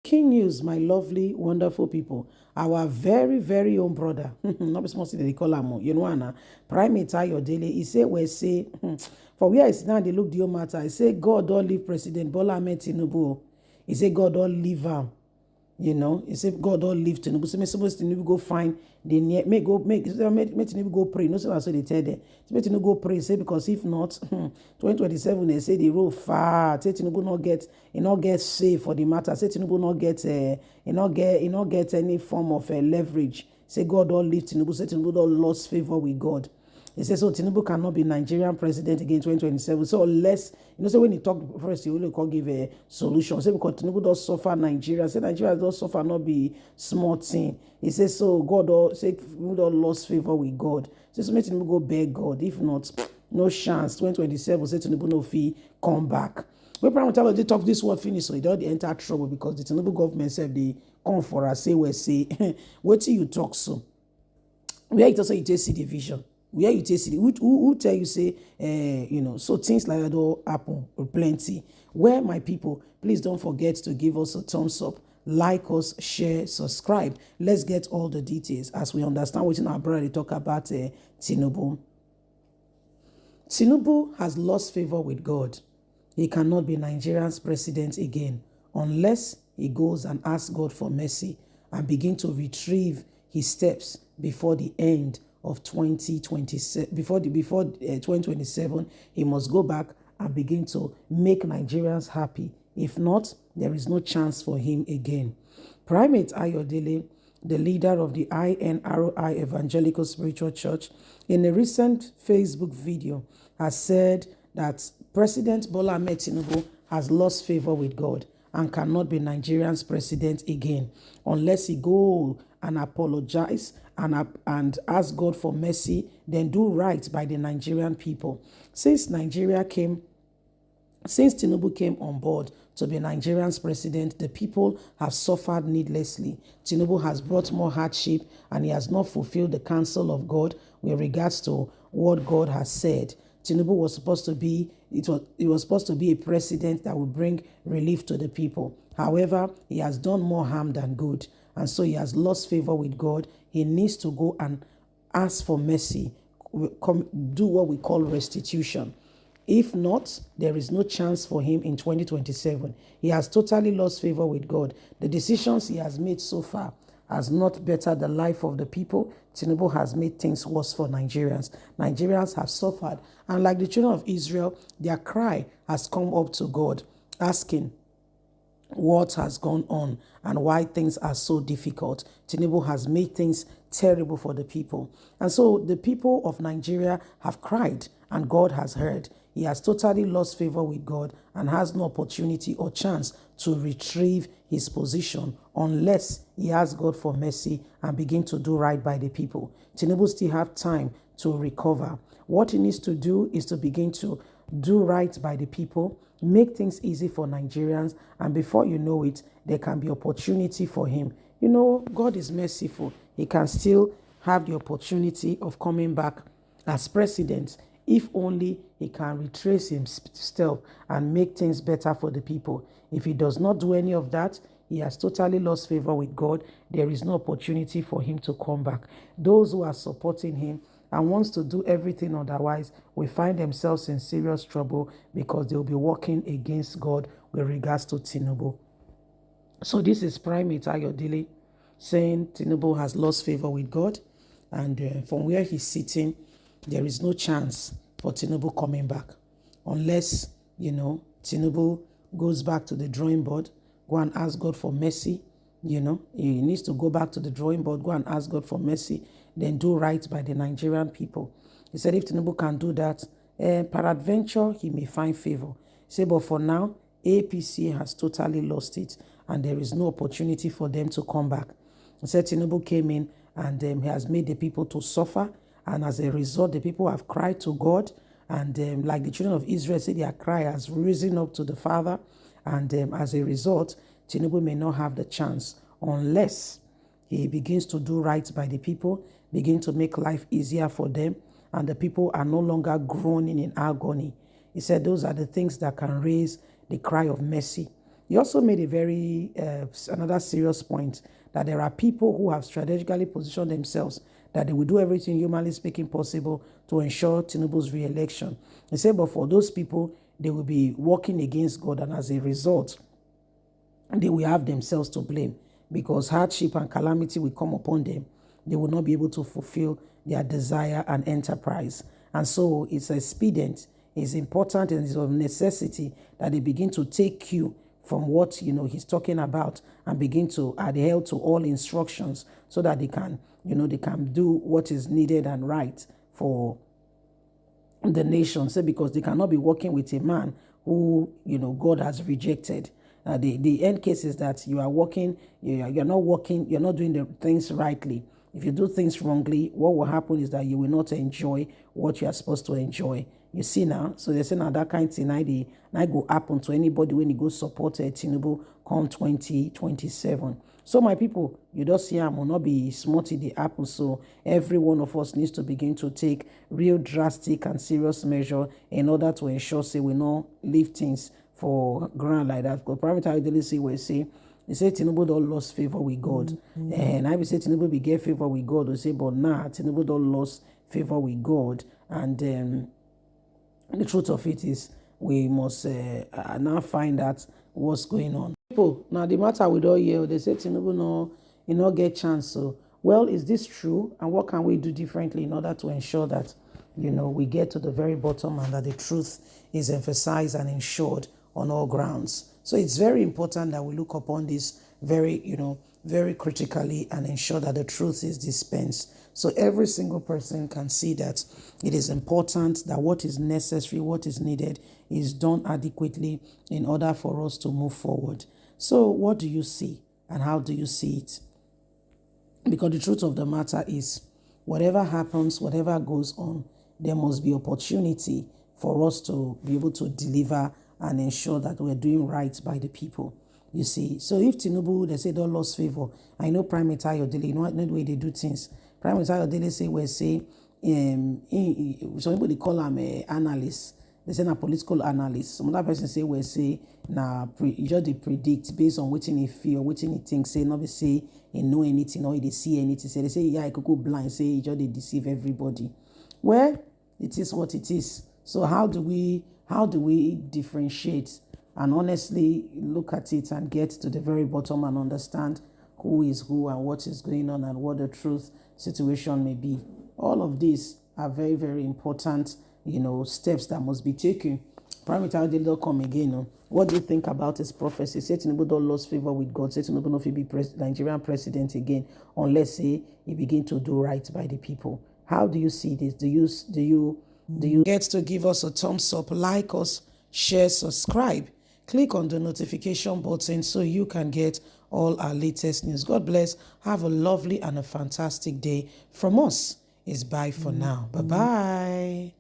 breaking news, my lovely, wonderful people. Our very, very own brother, not be small thing they call him, you know, Anna, Primate Ayodele, he say, we say, for where is now, they look the whole matter. He say, God don't leave President Bola Ahmed Tinubu. He say, God don't leave him. You know, he said God don't leave Tinubu. So, suppose Tinubu go find the near, make Tinubu go pray. No, so that's what they tell them. So, make Tinubu go pray. Say because if not, 2027 they say the road far. Say Tinubu not get, he not get safe for the matter. Say Tinubu not get, he not get any form of leverage. Say God don't leave Tinubu. Say Tinubu don't lost favor with God. He says, so Tinubu cannot be Nigerian president again in 2027. So unless, so when he talked first, he only give a solution. Say because Tinubu does suffer Nigeria. Say Nigeria does suffer, not be small thing. He says, so God, say Tinubu don't lost favor with God. Say, so make Tinubu go beg God. If not, no chance. 2027, say Tinubu no fee, come back. When Prime Minister they talk this word finish, so they don't enter trouble because the Tinubu government said they come for us, say, we say, wait till you talk so. Where it also you take see the vision. Where you take see who tell you say so things like that don't happen plenty. Where my people, please don't forget to give us a thumbs up, like us, share, subscribe. Let's get all the details as we understand what in our brother they talk about Tinubu. Tinubu has lost favor with God. He cannot be Nigeria's president again unless he goes and asks God for mercy and begin to retrieve his steps before the end of 2027. Before 2027, he must go back and begin to make Nigerians happy. If not, there is no chance for him again. Primate Ayodele, the leader of the INROI Evangelical Spiritual Church, in a recent Facebook video, has said that President Bola Ahmed Tinubu has lost favor with God and cannot be Nigeria's president again unless he go and apologize and ask God for mercy, then do right by the Nigerian people. Since Tinubu came on board to be Nigeria's president, the people have suffered needlessly. Tinubu has brought more hardship and he has not fulfilled the counsel of God with regards to what God has said. Tinubu was supposed to be a president that would bring relief to the people. However, he has done more harm than good, and so he has lost favor with God. He needs to go and ask for mercy, do what we call restitution. If not, there is no chance for him in 2027. He has totally lost favor with God. The decisions he has made so far has not bettered the life of the people. Tinubu has made things worse for Nigerians. Nigerians have suffered. And like the children of Israel, their cry has come up to God, asking what has gone on and why things are so difficult. Tinubu has made things terrible for the people. And so the people of Nigeria have cried and God has heard. He has totally lost favor with God and has no opportunity or chance to retrieve his position unless he asks God for mercy and begin to do right by the people. Tinubu still have time to recover. What he needs to do is to begin to do right by the people, make things easy for Nigerians, and before you know it, there can be opportunity for him. God is merciful. He can still have the opportunity of coming back as president if only he can retrace himself and make things better for the people. If he does not do any of that, he has totally lost favor with God. There is no opportunity for him to come back. Those who are supporting him and wants to do everything otherwise will find themselves in serious trouble because they'll be working against God with regards to Tinubu. So this is Primate Ayodele saying Tinubu has lost favor with God, and from where he's sitting, there is no chance for Tinubu coming back unless, Tinubu goes back to the drawing board, go and ask God for mercy. He needs to go back to the drawing board, go and ask God for mercy, then do right by the Nigerian people. He said if Tinubu can do that, peradventure, he may find favor. He said, but for now, APC has totally lost it, and there is no opportunity for them to come back. He said Tinubu came in and he has made the people to suffer, and as a result, the people have cried to God, and like the children of Israel said, their cry has risen up to the Father, and as a result, Tinubu may not have the chance unless he begins to do right by the people, begin to make life easier for them, and the people are no longer groaning in agony. He said those are the things that can raise the cry of mercy. He also made a very another serious point that there are people who have strategically positioned themselves that they will do everything humanly speaking possible to ensure Tinubu's re-election. He said, but for those people, they will be working against God, and as a result, they will have themselves to blame because hardship and calamity will come upon them. They will not be able to fulfill their desire and enterprise. And so it's expedient, it's important, and it's of necessity that they begin to take cue from what he's talking about and begin to adhere to all instructions so that they can do what is needed and right for the nation. Say because they cannot be working with a man who God has rejected. The end case is that you are working, you're not working, you're not doing the things rightly. If you do things wrongly, what will happen is that you will not enjoy what you are supposed to enjoy. You see now, so they say now that kind of thing now go happen to anybody when he goes support Tinubu come 2027. So my people, you don't see him will not be smarty the apple. So every one of us needs to begin to take real drastic and serious measure in order to ensure say we not leave things for ground like that. Because Primate Ayodele say we say they say Tinubu don't lost favor with God. And I will say Tinubu be get favor with God. We say, but nah, Tinubu don't lost favor with God. And the truth of it is we must now find out what's going on. People, now the matter with all here, they say Tinubu no get chance. So, well, is this true? And what can we do differently in order to ensure that, we get to the very bottom and that the truth is emphasized and ensured on all grounds? So it's very important that we look upon this very critically and ensure that the truth is dispensed. So every single person can see that it is important that what is necessary, what is needed is done adequately in order for us to move forward. So what do you see and how do you see it? Because the truth of the matter is whatever happens, whatever goes on, there must be opportunity for us to be able to deliver and ensure that we're doing right by the people. You see, so if Tinubu, they say don't lose favor, I know Primate Ayodele, you know the way they do things. Primate Ayodele say, some people they call him analyst. They say na political analyst. Some other person say you just they predict based on what he feel, what he thinks. Say not be say he know anything or he see anything. Say they say yeah, he could go blind. Say he just they deceive everybody. Well, it is what it is. So how do we differentiate and honestly look at it and get to the very bottom and understand who is who and what is going on and what the truth situation may be? All of these are very, very important, steps that must be taken. Primate Ayodele come again. What do you think about his prophecy? Say Tinubu don't lose favor with God. Say Tinubu no fit be Nigerian president again unless say he begin to do right by the people. How do you see this? Do you get to give us a thumbs up, like us, share, subscribe? Click on the notification button so you can get all our latest news. God bless. Have a lovely and a fantastic day. From us, it's bye for now. Bye-bye.